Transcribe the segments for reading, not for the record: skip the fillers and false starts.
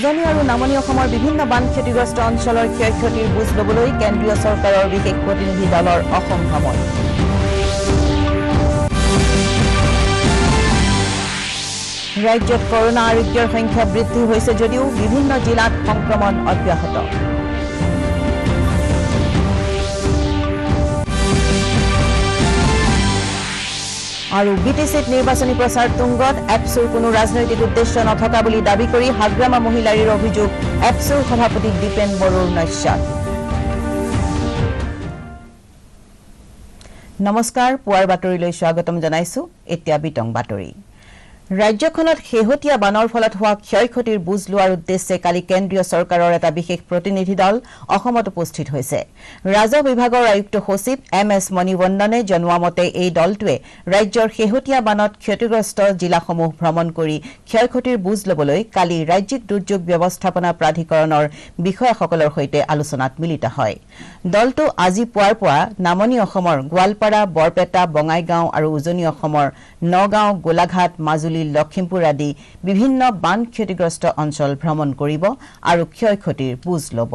উজনি আৰু নামনি অসমৰ বিভিন্ন বান ক্ষতিগ্ৰস্ত অঞ্চলৰ ক্ষয়ক্ষতিৰ বুজ লবলৈ কেন্দ্ৰীয় চৰকাৰৰ বিশেষ প্ৰতিনিধি দলৰ অসম ভ্ৰমণ। ৰাজ্যত কৰোনা আৰোগ্যৰ সংখ্যা বৃদ্ধি হৈছে যদিও বিভিন্ন জিলাত সংক্ৰমণ অব্যাহত। আৰু বিটিচিত নিৰ্বাচনী প্ৰচাৰ তুংগত এপছুৰ কোনো ৰাজনৈতিক উদ্দেশ্য নথকা বুলি দাবী কৰি হাগ্ৰামা মহিলাৰীৰ অভিযোগ এপছুৰ সভাপতি দীপেন বড়োৰ নস্যাৎ। নমস্কাৰ, পুৱাৰ বাতৰিলৈ স্বাগতম জনাইছো। এতিয়া বিতং বাতৰি। ৰাজ্যখনত শেহতীয়া বানৰ ফলত হোৱা ক্ষয়ক্ষতিৰ বুজ লোৱাৰ উদ্দেশ্যে কালি কেন্দ্ৰীয় চৰকাৰৰ এটা বিশেষ প্ৰতিনিধি দল অসমত উপস্থিত হৈছে। ৰাজহ বিভাগৰ আয়ুক্ত সচিব MS মণিৱন্দনে জনোৱা মতে এই দলটোৱে ৰাজ্যৰ শেহতীয়া বানত ক্ষতিগ্ৰস্ত জিলাসমূহ ভ্ৰমণ কৰি ক্ষয়ক্ষতিৰ বুজ লবলৈ কালি ৰাজ্যিক দুৰ্যোগ ব্যৱস্থাপনা প্ৰাধিকৰণৰ বিষয়াসকলৰ সৈতে আলোচনাত মিলিত হয়। দলটো আজি পুৱা নামনি অসমৰ গোৱালপাৰা, বৰপেটা, বঙাইগাঁও আৰু উজনি অসমৰ নগাঁও, গোলাঘাট, মাজুলী, লখিমপুৰ আদি বিভিন্ন বান ক্ষতিগ্ৰস্ত অঞ্চল ভ্ৰমণ কৰিব আৰু ক্ষয়ক্ষতিৰ বুজ ল'ব।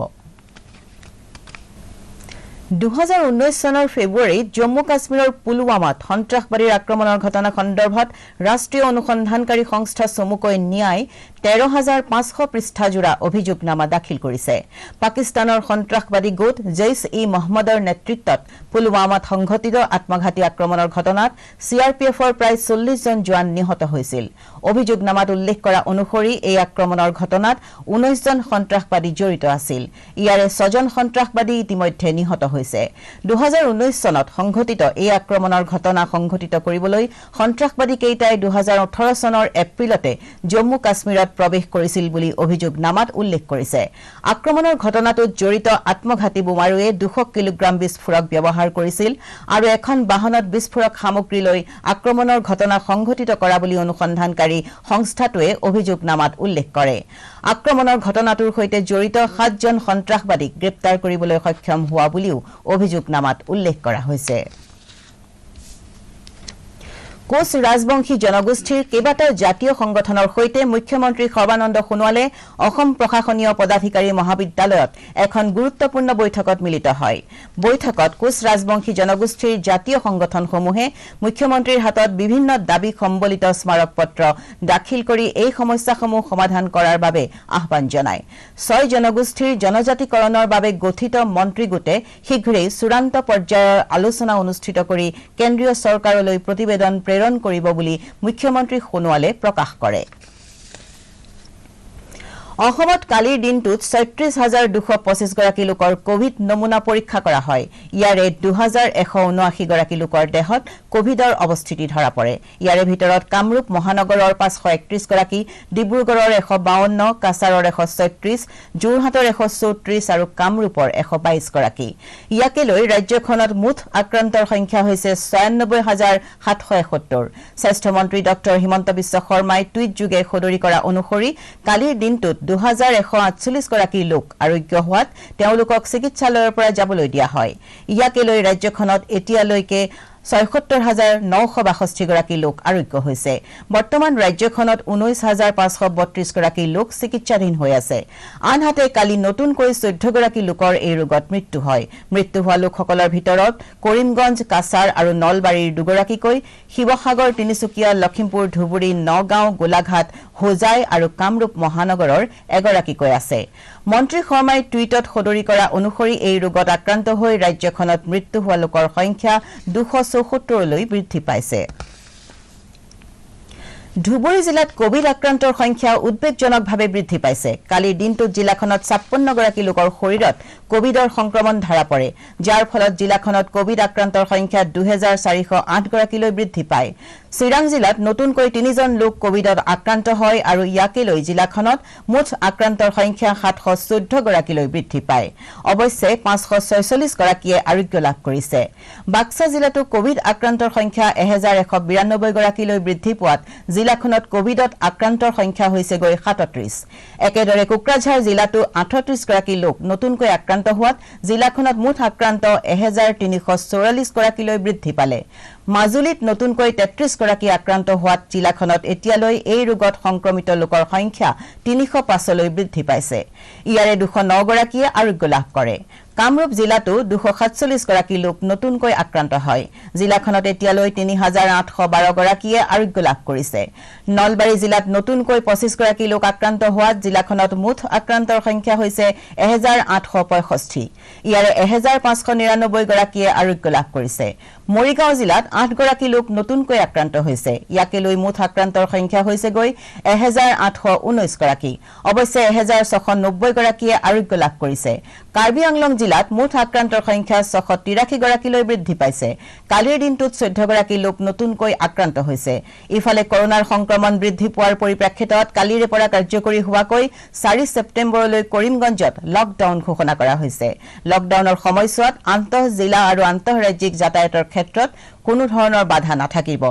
2019 চনৰ ফেব্ৰুৱাৰীত জম্মু কাশ্মীৰৰ পুলৱামাত সন্ত্ৰাসবাদীৰ আক্ৰমণৰ ঘটনা সন্দৰ্ভত ৰাষ্ট্ৰীয় অনুসন্ধানকাৰী সংস্থা চমুকৈ ন্যায় 13,500 পৃষ্ঠাজোৰা অভিযোগনামা দাখিল কৰিছে। পাকিস্তানৰ সন্ত্ৰাসবাদী গোট জৈশ-ই-মহম্মদৰ নেতৃত্বত পুলৱামাত সংঘটিত আত্মঘাতী আক্ৰমণৰ ঘটনাত CRPFৰ প্ৰায় 40 জন জোৱান নিহত হৈছিল। অভিযোগনামাত উল্লেখ কৰা অনুসৰি এই আক্ৰমণৰ ঘটনাত 19 জন সন্ত্ৰাসবাদী জড়িত আছিল। ইয়াৰে 6 জন সন্ত্ৰাসবাদী ইতিমধ্যে নিহত হৈছে। 2019 চনত সংঘটিত এই আক্ৰমণৰ ঘটনা সংঘটিত কৰিবলৈ সন্ত্ৰাসবাদী কেইটাই 2018 চনৰ এপ্ৰিলতে জম্মু কাশ্মীৰত প্ৰৱেশ কৰিছিল বুলি অভিযোগনামাত উল্লেখ কৰিছে। আক্ৰমণৰ ঘটনাটোত জড়িত আত্মঘাতী বোমাৰুৱে 200 কিলোগ্ৰাম বিস্ফোৰক ব্যৱহাৰ কৰিছিল আৰু এখন বাহনত বিস্ফোৰক সামগ্ৰী লৈ আক্ৰমণৰ ঘটনা সংঘটিত কৰা বুলি অনুসন্ধানকাৰী সংস্থাটোৱে অভিযোগনামাত উল্লেখ কৰে। আক্ৰমণৰ ঘটনাটোৰ সৈতে জড়িত 7 জন সন্ত্ৰাসবাদীক গ্ৰেপ্তাৰ কৰিবলৈ সক্ষম হোৱা বুলিও অভিযোগনামাত উল্লেখ কৰা হৈছে। কোচ ৰাজবংশী জনগোষ্ঠীৰ কেইবাটাও জাতীয় সংগঠনৰ সৈতে মুখ্যমন্ত্ৰী সৰ্বানন্দ সোণোৱালে অসম প্ৰশাসনীয় পদাধিকাৰী মহাবিদ্যালয়ত এখন গুৰুত্বপূৰ্ণ বৈঠকত মিলিত হয়। বৈঠকত কোচ ৰাজবংশী জনগোষ্ঠীৰ জাতীয় সংগঠনসমূহে মুখ্যমন্ত্ৰীৰ হাতত বিভিন্ন দাবী সম্বলিত স্মাৰক পত্ৰ দাখিল কৰি এই সমস্যাসমূহ সমাধান কৰাৰ বাবে আহ্বান জনায়। 6 জনগোষ্ঠীৰ জনজাতিকৰণৰ বাবে গঠিত মন্ত্ৰী গোটে শীঘ্ৰেই চূড়ান্ত পৰ্যায়ৰ আলোচনা অনুষ্ঠিত কৰি কেন্দ্ৰীয় চৰকাৰলৈ প্ৰতিবেদন প্ৰেৰণ কৰিব বুলি মুখ্যমন্ত্ৰী সোণোৱালে প্ৰকাশ কৰে। অসমত কালিৰ দিনটোত 36,225 গৰাকী লোকৰ কোভিড নমুনা পৰীক্ষা কৰা হয়। ইয়াৰে 2,179 গৰাকী লোকৰ দেহত কোভিডৰ অৱস্থিতি ধৰা পৰে। ইয়াৰে ভিতৰত কামৰূপ মহানগৰৰ 531 গৰাকী, ডিব্ৰুগড়ৰ 152, কাছাৰৰ 136, যোৰহাটৰ 134 আৰু কামৰূপৰ 122 গৰাকী। ইয়াকে লৈ ৰাজ্যখনত মুঠ আক্ৰান্তৰ সংখ্যা হৈছে 96,771। স্বাস্থ্যমন্ত্ৰী ডক্টৰ হিমন্ত বিশ্ব শৰ্মাই টুইটযোগে সদৰি কৰা অনুসৰি কালিৰ দিনটোত 2,148 গৰাকী লোক আৰোগ্য হোৱাত তেওঁলোকক চিকিৎসালয়ৰ পৰা যাবলৈ দিয়া হয়। ইয়াকে লৈ ৰাজ্যখনত এতিয়ালৈকে 76,962 গৰাকী লোক আৰোগ্য হৈছে। বৰ্তমান ৰাজ্যখনত 19,532 গৰাকী লোক চিকিৎসাধীন হৈ আছে। আনহাতে কালি নতুনকৈ 14 গৰাকী লোকৰ এই ৰোগত মৃত্যু হয়। মৃত্যু হোৱা লোকসকলৰ ভিতৰত কৰিমগঞ্জ, কাছাৰ আৰু নলবাৰীৰ 2 গৰাকীকৈ, শিৱসাগৰ, তিনিচুকীয়া, লখিমপুৰ, ধুবুৰী, নগাঁও, গোলাঘাট, হোজাই আৰু কামৰূপ মহানগৰৰ 1 গৰাকীকৈ আছে। মন্ত্ৰী শৰ্মাই টুইটত সদৰি কৰা অনুসৰি এই ৰোগত আক্ৰান্ত হৈ ৰাজ্যখনত মৃত্যু হোৱা লোকৰ সংখ্যা 274লৈ বৃদ্ধি পাইছে। ধুবুৰী জিলাত কোভিড আক্ৰান্তৰ সংখ্যা উদ্বেগজনকভাৱে বৃদ্ধি পাইছে। কালিৰ দিনটোত জিলাখনত 56 গৰাকী লোকৰ শৰীৰত কোভিডৰ সংক্ৰমণ ধৰা পৰে, যাৰ ফলত জিলাখনত কোভিড আক্ৰান্তৰ সংখ্যা 2,408 গৰাকীলৈ বৃদ্ধি পায়। চিৰাং জিলাত নতুনকৈ 3 জন লোক কোভিডত আক্ৰান্ত হয় আৰু ইয়াকে লৈ জিলাখনত মুঠ আক্ৰান্তৰ সংখ্যা 714 গৰাকীলৈ বৃদ্ধি পায়। অৱশ্যে 546 গৰাকীয়ে আৰোগ্য লাভ কৰিছে। বাক্সা জিলাতো কোভিড আক্ৰান্তৰ সংখ্যা 1,192 গৰাকীলৈ বৃদ্ধি পোৱাত জিলাখনত কোভিডত আক্ৰান্তৰ সংখ্যা হৈছেগৈ 37। একেদৰে কোকৰাঝাৰ জিলাতো 38 গৰাকী লোক নতুনকৈ আক্ৰান্ত হোৱাত জিলাখনত মুঠ আক্ৰান্ত 1,344 গৰাকীলৈ বৃদ্ধি পালে। মাজুলীত নতুনকৈ 33 গৰাকী আক্ৰান্ত হোৱাত জিলাখনত এতিয়ালৈ এই ৰোগত সংক্ৰমিত লোকৰ সংখ্যা 305লৈ বৃদ্ধি পাইছে। ইয়াৰে 209 গৰাকীয়ে আৰোগ্য লাভ কৰে। কামৰূপ জিলাতো 247 গৰাকী লোক নতুনকৈ আক্ৰান্ত হয়। জিলাখনত এতিয়ালৈ 3812 গৰাকীয়ে আৰোগ্য লাভ কৰিছে। নলবাৰী জিলাত নতুনকৈ 25 গৰাকী লোক আক্ৰান্ত হোৱাত জিলাখনত মুঠ আক্ৰান্তৰ সংখ্যা হৈছে 1865। ইয়াৰে 1599 গৰাকীয়ে আৰোগ্য লাভ কৰিছে। মৰিগাঁও জিলাত 8 গৰাকী লোক নতুনকৈ আক্ৰান্ত হৈছে। ইয়াকে লৈ মুঠ আক্ৰান্তৰ সংখ্যা হৈছে 1819 গৰাকী। অৱশ্যে 1690 গৰাকীয়ে আৰোগ্য লাভ কৰিছে। কাৰ্বি আংলং জিলাত মুঠ আক্ৰান্তৰ সংখ্যা 683 গৰাকীলৈ বৃদ্ধি পাইছে। কালিৰ দিনটোত 14 গৰাকী লোক নতুনকৈ আক্ৰান্ত হৈছে। ইফালে কৰোনাৰ সংক্ৰমণ বৃদ্ধি পোৱাৰ পৰিপ্ৰেক্ষিতত কালিৰে পৰা কাৰ্যকৰী হোৱাকৈ 4 ছেপ্টেম্বৰলৈ কৰিমগঞ্জত লকডাউন ঘোষণা কৰা হৈছে। লকডাউনৰ সময়ছোৱাত আন্তঃ জিলা আৰু আন্তঃ ৰাজ্যিক যাতায়াতৰ ক্ষেত্ৰত কোনো ধৰণৰ বাধা নাথাকিব।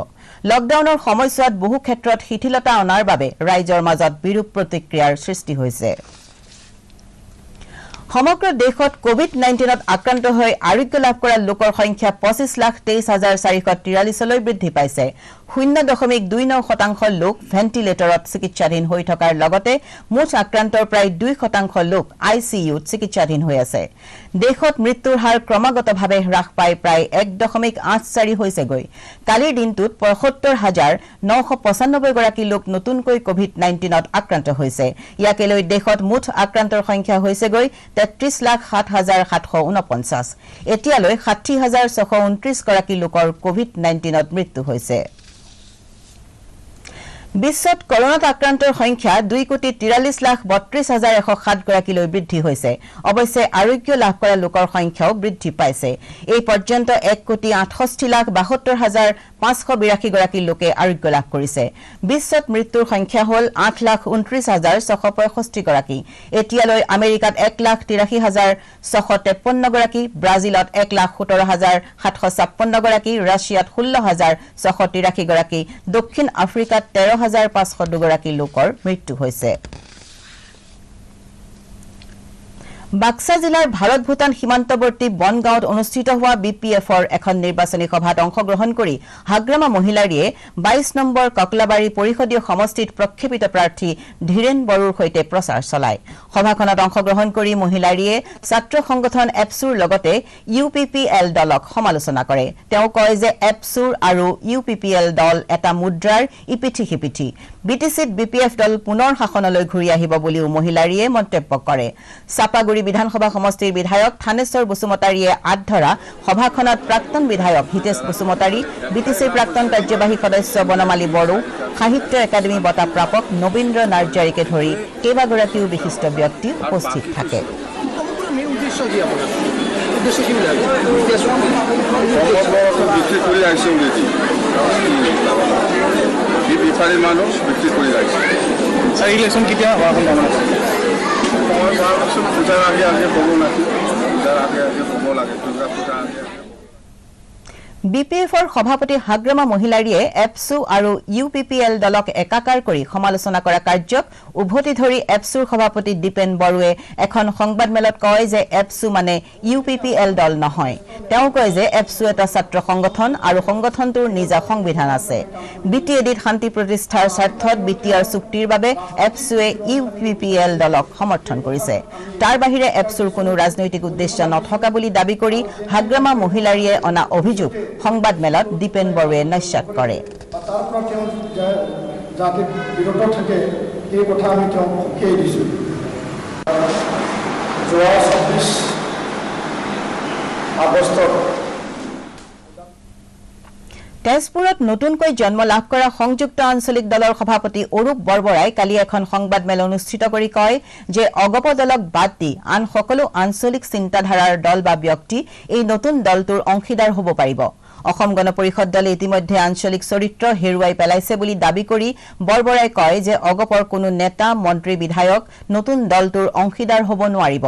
লকডাউনৰ সময়ছোৱাত বহু ক্ষেত্ৰত শিথিলতা অনাৰ বাবে ৰাইজৰ মাজত বিৰূপ প্ৰতিক্ৰিয়াৰ সৃষ্টি হৈছে। সমগ্ৰ দেশত কোভিড-19ত আক্ৰান্ত হৈ আৰোগ্য লাভ কৰা লোকৰ সংখ্যা 25,23,443লৈ বৃদ্ধি পাইছে। 0.29% লোক ভেণ্টিলেটৰত চিকিৎসাধীন হৈ থকাৰ লগতে মুঠ আক্ৰান্তৰ প্ৰায় 2% লোক ICUত চিকিৎসাধীন হৈ আছে। দেশত মৃত্যুৰ হাৰ ক্ৰমাগতভাৱে হ্ৰাস পাই প্ৰায় 1.84 হৈছেগৈ। কালিৰ দিনটোত 75,995 গৰাকী লোক নতুনকৈ কোভিড-19ত আক্ৰান্ত হৈছে। ইয়াকে লৈ দেশত মুঠ আক্ৰান্তৰ সংখ্যা হৈছেগৈ 33,07,749। এতিয়ালৈ 60,629 গৰাকী লোকৰ কোভিড-19ত মৃত্যু হৈছে। বিশ্বত কৰোনাত আক্ৰান্তৰ সংখ্যা 2,43,32,107 গৰাকীলৈ বৃদ্ধি হৈছে। অৱশ্যে আৰোগ্য লাভ কৰা লোকৰ সংখ্যাও বৃদ্ধি পাইছে। এই পৰ্যন্ত 1,68,72,582 গৰাকী লোকে আৰোগ্য লাভ কৰিছে। বিশ্বত মৃত্যুৰ সংখ্যা হ'ল 8,29,665 গৰাকী। এতিয়ালৈ আমেৰিকাত 1,83,653 গৰাকী, ব্ৰাজিলত 1,17,756 গৰাকী, ৰাছিয়াত 16,683 গৰাকী, দক্ষিণ আফ্ৰিকাত 13,502 গৰাকী লোকৰ মৃত্যু হৈছে। বাক্সা জিলাৰ ভাৰত ভূটান সীমান্তৱৰ্তী বনগাঁৱত অনুষ্ঠিত হোৱা BPFৰ এখন নিৰ্বাচনী সভাত অংশগ্ৰহণ কৰি হাগ্ৰামা মহিলাৰীয়ে 22 নম্বৰ ককলাবাৰী পৰিষদীয় সমষ্টিত প্ৰক্ষেপিত প্ৰাৰ্থী ধীৰেন বড়োৰ সৈতে প্ৰচাৰ চলায়। সভাখনত অংশগ্ৰহণ কৰি মহিলাৰীয়ে ছাত্ৰ সংগঠন এপছুৰ লগতে UPPL দলক সমালোচনা কৰে। তেওঁ কয় যে এপছুৰ আৰু UPPL দল এটা মুদ্ৰাৰ ইপিঠি সিপিঠি। BTCত BPF দল পুনৰ শাসনলৈ ঘূৰি আহিব বুলিও মহিলাৰীয়ে মন্তব্য কৰে। চাপাগুৰি বিধানসভা সমষ্টিৰ বিধায়ক থানেশ্বৰ বসুমতাৰীয়ে আঁত ধৰা সভাখনত প্ৰাক্তন বিধায়ক হিতেশ বসুমতাৰী, BTCৰ প্ৰাক্তন কাৰ্যবাহী সদস্য বনমালী বড়ো, সাহিত্য একাডেমী বঁটা প্ৰাপক নবীন্দ্ৰ নাৰ্জাৰীকে ধৰি কেইবাগৰাকীও বিশিষ্ট ব্যক্তি উপস্থিত থাকে। BPFৰ সভাপতি হাগ্ৰামা মহিলাৰীয়ে এপছু আৰু UPPL দলক একাকাৰ কৰি সমালোচনা কৰা কাৰ্যক উভতি ধৰি এপছুৰ সভাপতি দীপেন বড়োৱে এখন সংবাদমেলত কয় যে এপছু মানে UPPL দল নহয়। তেওঁ কয় যে এপছু এটা ছাত্ৰ সংগঠন আৰু সংগঠনটোৰ নিজা সংবিধান আছে। BTADত শান্তি প্ৰতিষ্ঠাৰ স্বাৰ্থত BTR চুক্তিৰ বাবে এপছুৱে UPPL দলক সমৰ্থন কৰিছে। তাৰ বাহিৰে এপছুৰ কোনো ৰাজনৈতিক উদ্দেশ্য নথকা বুলি দাবী কৰি হাগ্ৰামা মহিলাৰীয়ে অনা অভিযোগ সংবাদমেলত দীপেন বড়োৱে নস্যাৎ কৰে। তেজপুৰত নতুনকৈ জন্ম লাভ কৰা সংযুক্ত আঞ্চলিক দলৰ সভাপতি অৰূপ বৰবৰাই কালি এখন সংবাদমেল অনুষ্ঠিত কৰি কয় যে অগপ দলক বাদ দি আন সকলো আঞ্চলিক চিন্তাধাৰাৰ দল বা ব্যক্তি এই নতুন দলটোৰ অংশীদাৰ হ'ব পাৰিব। অসম গণ পৰিষদ দলে ইতিমধ্যে আঞ্চলিক চৰিত্ৰ হেৰুৱাই পেলাইছে বুলি দাবী কৰি বৰবৰাই কয় যে অগপৰ কোনো নেতা, মন্ত্ৰী, বিধায়ক নতুন দলটোৰ অংশীদাৰ হ'ব নোৱাৰিব।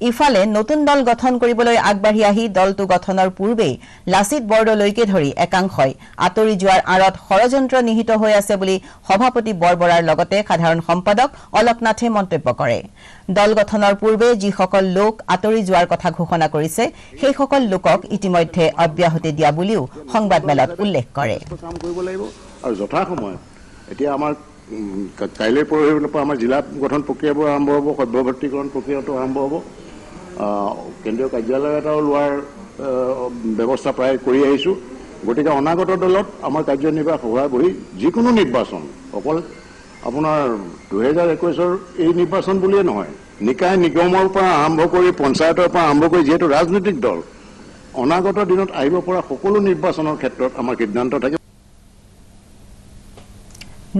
ইফালে নতুন দল গঠন কৰিবলৈ আগবাঢ়ি আহি দলটো গঠনৰ পূৰ্বেই লাচিত বৰদলৈকে ধৰি একাংশই আঁতৰি যোৱাৰ আঁৰত ষড়যন্ত্ৰ নিহিত হৈ আছে বুলি সভাপতি বৰবৰাৰ লগতে সাধাৰণ সম্পাদক অলক নাথে মন্তব্য কৰে। দল গঠনৰ পূৰ্বে যিসকল লোক আঁতৰি যোৱাৰ কথা ঘোষণা কৰিছে সেইসকল লোকক ইতিমধ্যে অব্যাহতি দিয়া বুলিও সংবাদমেলত উল্লেখ কৰে। কাম কৰিব লাগিব আৰু যথা সময়ত এতিয়া আমাৰ কাইলৈ পৰহিলৈ পৰা আমাৰ জিলা গঠন প্ৰক্ৰিয়াবোৰ আৰম্ভ হ'ব, সভ্যভৰ্তিকৰণ প্ৰক্ৰিয়াটো আৰম্ভ হ'ব। কেন্দ্ৰীয় কাৰ্যালয় এটাও লোৱাৰ ব্যৱস্থা প্ৰায় কৰি আহিছোঁ। গতিকে অনাগত দলত আমাৰ কাৰ্যনিৰ্বাহক সভাই বহি যিকোনো নিৰ্বাচন, অকল আপোনাৰ 2021 এই নিৰ্বাচন বুলিয়ে নহয়, নিকায় নিগমৰ পৰা আৰম্ভ কৰি পঞ্চায়তৰ পৰা আৰম্ভ কৰি যিহেতু ৰাজনৈতিক দল অনাগত দিনত আহিব পৰা সকলো নিৰ্বাচনৰ ক্ষেত্ৰত আমাৰ সিদ্ধান্ত থাকে।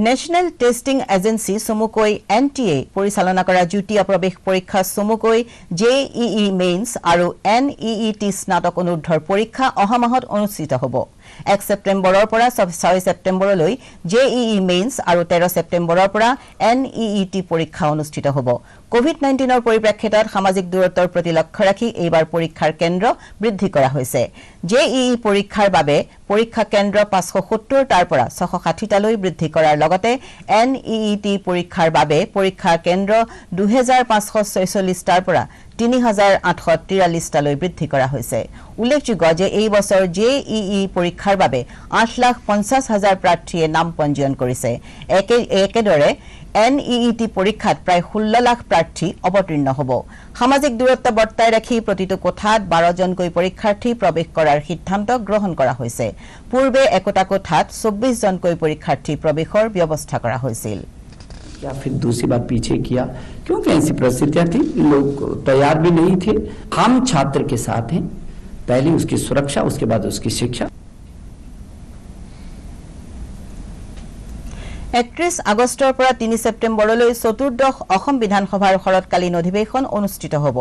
নেশ্যনেল টেষ্টিং এজেন্সি চমুকৈ NTA পৰিচালনা কৰা যুটীয়া প্ৰৱেশ পৰীক্ষা চমুকৈ JEE মেইনছ আৰু NEET স্নাতক অনুৰ্ধৰ পৰীক্ষা অহা মাহত অনুষ্ঠিত হ'ব। 1 ছেপ্টেম্বৰৰ পৰা 6 ছেপ্টেম্বৰলৈ JEE মেইনছ আৰু 13 ছেপ্টেম্বৰৰ পৰা NEET পৰীক্ষা অনুষ্ঠিত হ'ব। কোভিড-19ৰ পৰিপ্ৰেক্ষিতত সামাজিক দূৰত্বৰ প্ৰতি লক্ষ্য ৰাখি এইবাৰ পৰীক্ষাৰ কেন্দ্ৰ বৃদ্ধি কৰা হৈছে। JEE পৰীক্ষাৰ বাবে পৰীক্ষা কেন্দ্ৰ 570টাৰ পৰা 660টালৈ বৃদ্ধি কৰাৰ লগতে NEET পৰীক্ষাৰ বাবে পৰীক্ষা কেন্দ্ৰ 2546টাৰ পৰা 3843টালৈ বৃদ্ধি কৰা হৈছে। উল্লেখযোগ্য যে এই বছৰ JEE পৰীক্ষাৰ বাবে 8,50,000 প্ৰাৰ্থীয়ে নাম পঞ্জীয়ন কৰিছে। একেদৰে NEET পৰীক্ষাত প্ৰায় 16 লাখ প্ৰাৰ্থী অৱতীৰ্ণ হ'ব। সামাজিক দূৰত্ব বৰ্তাই ৰাখি প্ৰতিটো কোঠাত 12জনকৈ পৰীক্ষাৰ্থী প্ৰৱেশ কৰাৰ সিদ্ধান্ত গ্ৰহণ কৰা হৈছে। পূৰ্বে একোটা কোঠাত 24জনকৈ পৰীক্ষাৰ্থী প্ৰৱেশৰ ব্যৱস্থা কৰা হৈছিল। या फिर दूसरी बार पीछे किया क्योंकि ऐसी परिस्थितियां थी, लोग तैयार भी नहीं थे। हम छात्र के साथ हैं, पहले उसकी सुरक्षा, उसके बाद उसकी शिक्षा। 31 আগষ্টৰ পৰা 3 ছেপ্টেম্বৰলৈ চতুৰ্দশ অসম বিধানসভাৰ শৰৎকালীন অধিৱেশন অনুষ্ঠিত হ'ব।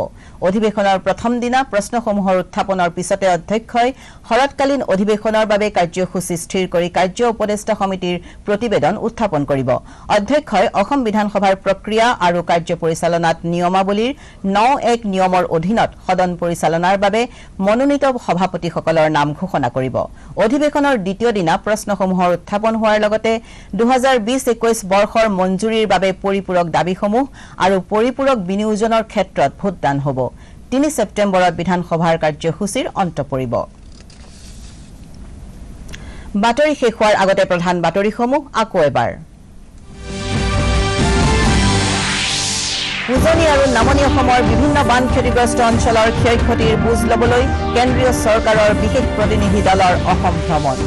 অধিৱেশনৰ প্ৰথম দিনা প্ৰশ্নসমূহৰ উত্থাপনৰ পিছতে অধ্যক্ষই শৰৎকালীন অধিৱেশনৰ বাবে কাৰ্যসূচী স্থিৰ কৰি কাৰ্য উপদেষ্টা সমিতিৰ প্ৰতিবেদন উত্থাপন কৰিব। অধ্যক্ষই অসম বিধানসভাৰ প্ৰক্ৰিয়া আৰু কাৰ্য পৰিচালনাত নিয়মাৱলীৰ 9(1) নিয়মৰ অধীনত সদন পৰিচালনাৰ বাবে মনোনীত সভাপতিসকলৰ নাম ঘোষণা কৰিব। অধিৱেশনৰ দ্বিতীয় দিনা প্ৰশ্নসমূহৰ উত্থাপন হোৱাৰ লগতে 2020-21 বৰ্ষৰ মঞ্জুৰীৰ বাবে পৰিপূৰক দাবীসমূহ আৰু পৰিপূৰক বিনিয়োজনৰ ক্ষেত্ৰত ভোটদান হ'ব। 3 ছেপ্টেম্বৰত বিধানসভাৰ কাৰ্যসূচীৰ অন্ত পৰিব। বাতৰি শেষ হোৱাৰ আগতে প্ৰধান বাতৰিসমূহ আকৌ এবাৰ। উজনি আৰু নামনি অসমৰ বিভিন্ন বান ক্ষতিগ্ৰস্ত অঞ্চলৰ ক্ষয় ক্ষতিৰ বুজ ল'বলৈ কেন্দ্ৰীয় চৰকাৰৰ বিশেষ প্ৰতিনিধি দলৰ অসম ভ্ৰমণ।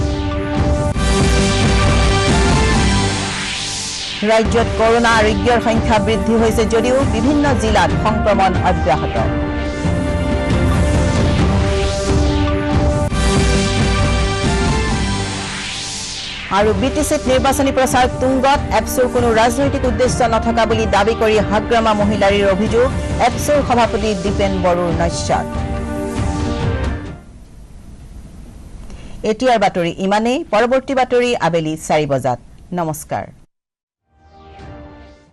ৰাজ্যত কৰোনা আৰোগ্যৰ সংখ্যা বৃদ্ধি হৈছে যদিও বিভিন্ন জিলাত সংক্ৰমণ অব্যাহত। আৰু BTCত নিৰ্বাচনী প্ৰচাৰ তুংগত, এপছৰ কোনো ৰাজনৈতিক উদ্দেশ্য নথকা বুলি দাবী কৰি হাগ্ৰামা মহিলাৰীৰ অভিযোগ, এপছৰ সভাপতি দীপেন বড়োৰ নস্যাৎ। এতিয়াৰ বাতৰি ইমানেই। পৰৱৰ্তী বাতৰি আবেলি 4 বজাত। নমস্কাৰ।